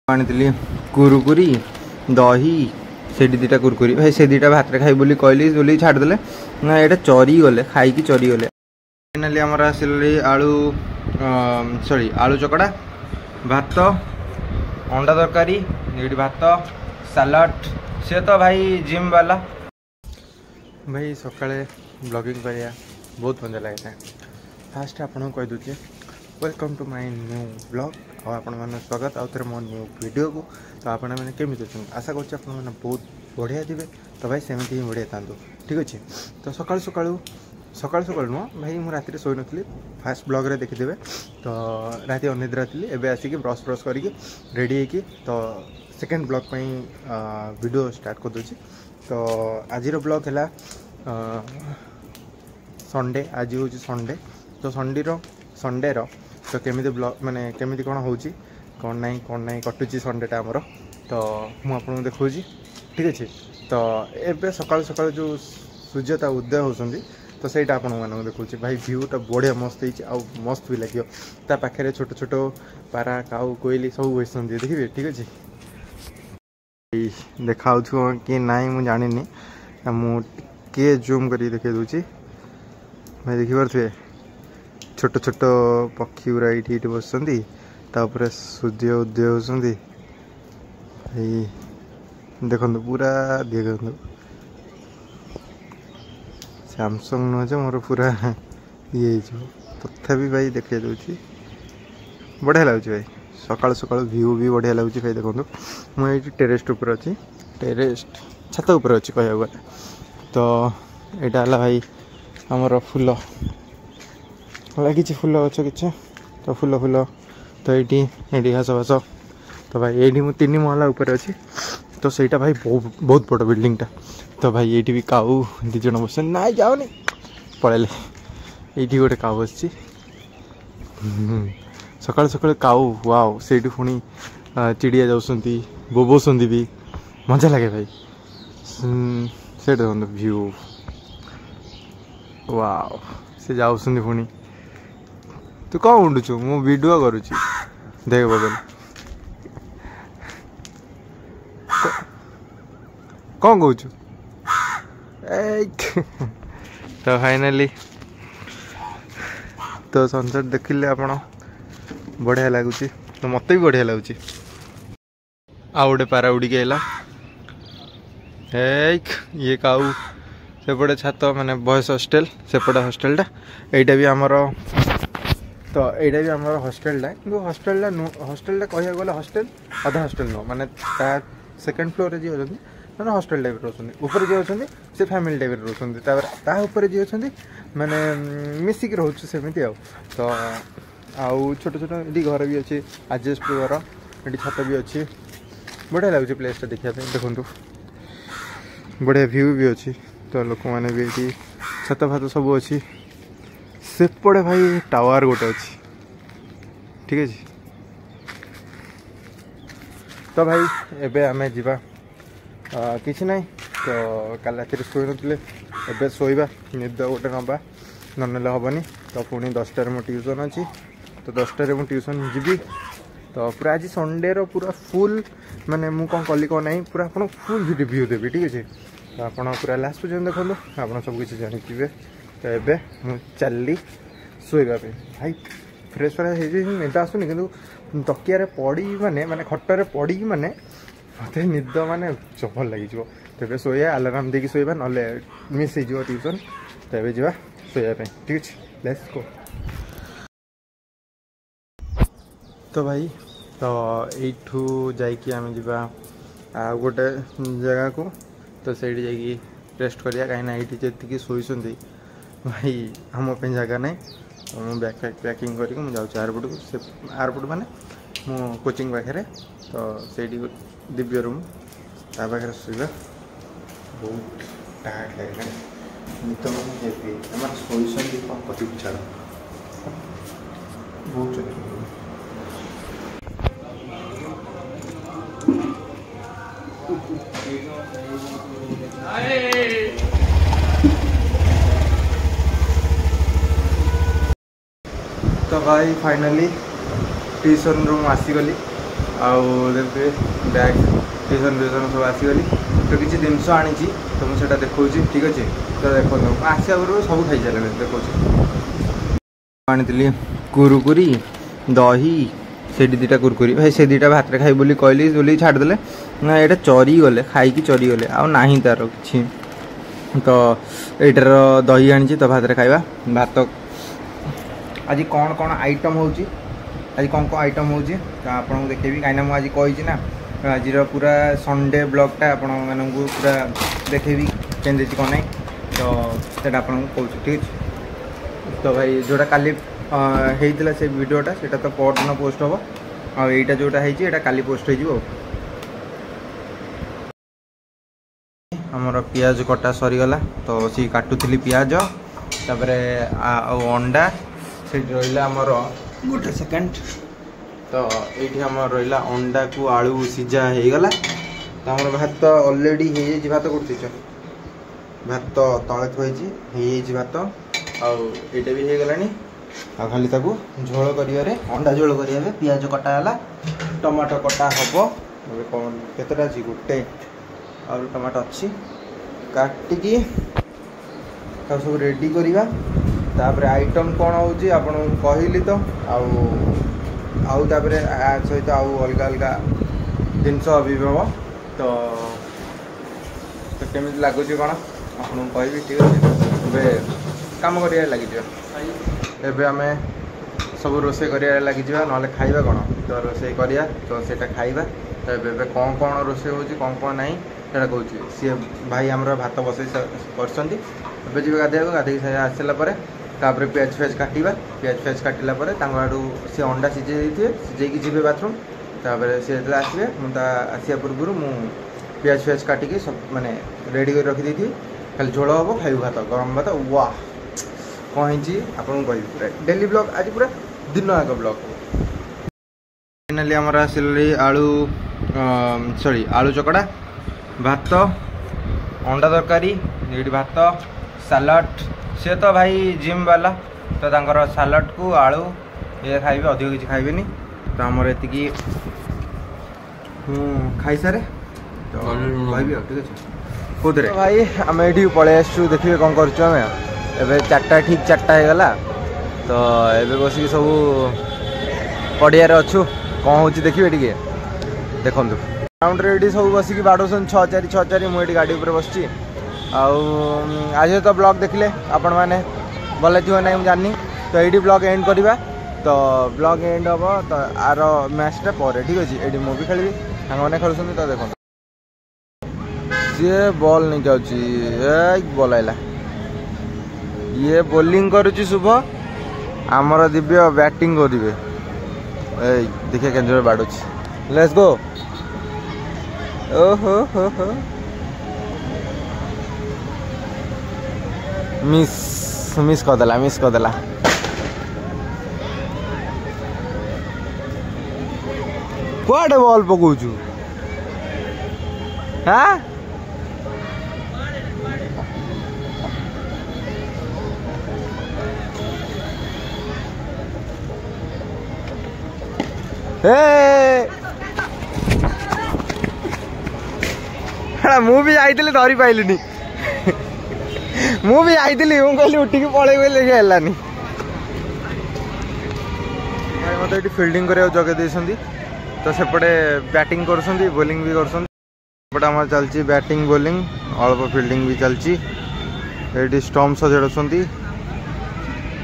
आनी कुरकुरी दही से दीटा कुरकुरी भाई से दीटा भात खाई बोली कहली बोली छाड़देले ना यहाँ चरी गले खाई चरी गले। फाइनाली आमर आसिल आलू सॉरी आलू चकड़ा भात अंडा तरकारी ये भात सालाड से तो भाई जिम वाला भाई सकाଳେ ब्लॉगिंग करिया बहुत मजा लगे था। फास्ट आपको कह दूचे welcome to my new blog और आपण मैंने स्वागत आउ थे मो न्यू वीडियो को। तो आपण मैंने केमी अच्छे आशा कर बहुत बढ़िया थे तो भाई सेमती ही बढ़िया था ठीक अच्छे। तो सकाल सकाल नुह भाई मुझे राति शोई नी फास्ट ब्लॉग रे देखिदेवे तो राति अनिद्रा थी एवं आसिक ब्रश ब्रश करके रेडी होगी तो सेकेंड ब्लॉग वीडियो स्टार्ट कर दूसरी। तो आज ब्लॉग है संडे आज हूँ संडे तो संडे तो केमी ब्लॉग माने केमी कौन हो कौन ना कटुची संडेटा आमर तो मुझे देखा ठीक अच्छे। तो एवं सकाल सकाल जो सूर्यता उदय होती तो सहीटा आपण मैं देखा भाई भ्यूटा बढ़िया मस्त हो मस्त भी लगे ता पाखे छोट छोट पारा काऊ कोईली सब बसते देखिए ठीक अच्छे। देखा कि नाई मुझे जानी मुझे जूम कर देखे दूसरी भाई देखिपे छोट छोट पक्षी गुरा ये बस सूर्य उदय होती भाई देखो पूरा देखो सैमसंग नुहे मोर पूरा ये तथापि भाई देखे दूसरी बढ़िया लगुच भाई सकाल सकाल व्यू भी बढ़िया लगुच भाई देखो मुझे टेरेस्ट उपर अच्छी टेरेस्ट छात उपर अच्छी कह गले तो यहाँ है भाई आमर फूल लगी फूल गच कि तो फूल फूल तो ये घास घास तो भाई ये मुझे 3 महला उपर अच्छी तो सहीटा भाई बहुत बड़ बिल्डिंगटा तो भाई ये भी काऊ दीज बस ना जाओनी पलैले ये गोटे काऊ बस सकाल सकाल काऊ वाओ से पुणी चिड़िया जाऊँगी बोबोसंदी भी मजा लगे भाई से देखो व्यू वाओ से जाऊँगी पुणी तू कौन उड़ुचु मु वीडियो करुच्ची देख बगल कौन कहूँ तो फाइनाली तो सनसेट देखिले आपण बढ़िया लगुच तो मत भी बढ़िया लगुच आउ गोटे पारा उड़ी आइला ये काऊ सेपटे छात माने बॉयज हॉस्टल सेपटे हॉस्टलटा एटा भी आमर तो यहाँ भी आम हॉस्टेलटा कि हॉस्टेलटा कह गले हॉस्टेल अधा हॉस्टेल नुह माने सेकेंड फ्लोर रे जी अच्छा मैंने हॉस्टेल टाइप रोचे ऊपर जी अच्छा से फैमिली टाइप रोचे जी अच्छा मैंने मिसिक रोचे सेमती तो आउ छोट छोट ये घर भी अच्छे आजस्ट घर ये छात भी अच्छी बढ़िया लगुच प्लेसटा देखा देखु बढ़िया व्यू भी अच्छी तो लोक मैंने भी ये छात फात सब अच्छी सेपटे भाई टावर गोटे अच्छी ठीक है। तो भाई एबे आमे जीवा किसी ना तो काल राति शोई नी एबे शोवा निद गोटे नवा ननेले हेनी तो पुणी 10टार मो ट्यूशन अच्छी तो 10टार मु ट्यूशन जीवी तो पूरा आज संडे रो पूरा फुल माने मु कौन कली कौन ना पूरा आप फुल रिव्यू देवी ठीक है। तो आप पूरा लास्ट पर्यटन देखो आप सब किसी जानिथे तो ये मुझे चलली शोवा भाई फ्रेश फ्रेश निद आसुनी कि तकिया पड़ी माने खटर पड़ी माने मत निद माने जबर लगे तेज शोया आलाराम देकी शोवा ना मिस हो ट्यूशन तो ये जा शोवाई ठीक अच्छे लेट्स गो। तो भाई तो यू जाकि आम जा गोटे जगह को तो से रेस्ट करिया कहीं जी शोई भाई आम जगह ना तो मुझे बैग पैक पैकिंग करके मुझे जाऊँ एयरपोर्ट को से एयरपोर्ट माने मो कोचिंग पाखे तो से दिव्य रूम ता पाखे शोवा बहुत टायर्ड लगे नित शोई कति छाड़ बहुत तो भाई फाइनाली ट्यूशन रूम आसीगली देखिए बैग ट्यूशन सब आसीगली तो किसी जिनस आनी तो मुझे देखा ठीक अच्छे तो देखो आसा पूर्व सब खाई सारे देखा आनी कुरकुरी दही से दुटा कुरकुरी भाई से दुटा भात खाई बोली कहली बोली छाड़देले ना यहाँ चरी गले खाई चरी गले आना तार कि तो यार दही आनी तो भात खाइबा भात आज कौन कौन आइटम होची आज कौन कौन आइटम होची तो आपको देखेबी कहीं मुझे कही ना आज पूरा संडे ब्लॉगटा आपण मानू पूरा देखेबी केंदे कौन ना तो सेटा आपको कहूँ ठीक है तो भाई जोटा काली होता से वीडियोटा से तो परदिन पोस्ट हम आईटा जोटा है काली पोस्ट हो आमर पियाज कटा सरीगला तो सी काटुली पियाज तापर अंडा से रहा आमर गोटे सेकेंड तो ये आम रहा अंडा को आलू सीझा हो गला तो आम भात अलरेडी हो भात कर भात तले थी भात आईटा भी हो गलानी आ खाली ताकू झोल करियारे अंडा झोल करियारे पियाज कटा है टमाटो कटा हम कौन केतटा अच्छी गोटे और टमाटो अच्छी काटिकी सब रेडी करवा तापर आइटम कौन होची आपन कहली तो आउ सहित आउ अलग अलग जिनस भी हम तो केमी लगुच कौन आपको कहबी ठीक अच्छे कम कर लगे एबे आम सब रोसे कर लगे ना खाइबा कौन तो रोसे करिया तो सेटा खाइबा तो एबे कौन कौन रोसे हो कौन कौन ना सेटा कहूँ सी भाई आमर भात बसई कर जी गाधे आसला तापर पियाज फेज काटा पियाज फेज काटिला आड़ू सी अंडा सीझे देते सीझे जी बाथरूम तापर सी जो आसवे मुझे आसा पूर्व मु पियाज फेज काटिकी सब माने रेडी कर रखी थी खाली झोल हम खाइबू भात गरम भात वाह कौन आपको कह पूरा डेली ब्लॉग आज पूरा दिन आग ब्लॉग फाइनाली आमर आसिल आलू सॉरी आलू चकड़ा भात अंडा तरकारी ये भात सालाड सी तो भाई जिम वाला तो तांकर सालाड को आलू ये खाइबे अधिक किसी खाइबेनी तो आमर एति खाई सारे तो कहबी ठीक अच्छे कौन भाई आम ये पलि आसु देखिए कौन करें एबे 4टा ठीक 4टा हो गला तो एबे बसिक सब पड़ियार अच्छु कौन हो देखिए टे देखु ग्राउंड रे सब बसिक बाड़ौन 6-4 मुझे गाड़ी उपर बस आज तो ब्लॉग देखले आपण मैंने भले थी ना जानी तो ये ब्लॉग एंड करवा तो ब्लॉग एंड हम तो आर मैचटा पर ठीक अच्छे ये मुझे खेली मैंने खेलुं तो देखो सी बॉल नहीं जाऊँगी बॉल आइला ये बोलिंग करुच्ची शुभ आमर दिव्य बैटिंग करेंगे देखिए के बाड़ुची लेट्स गो ओहो हो मिस करदेला कुआडे बॉल पकाउछु हाँ मु भी आई धरी पाइलिनी मु भी आई कहली उठिकी पलैबी लेकिन हेलानी मत ये फिल्डिंग करा जगे देती तो सेपटे बैटिंग कर बोलिंग भी करपटे आम चलती बैटिंग बोलिंग अल्प फिल्डिंग भी चलती ये स्टम्प सजाड़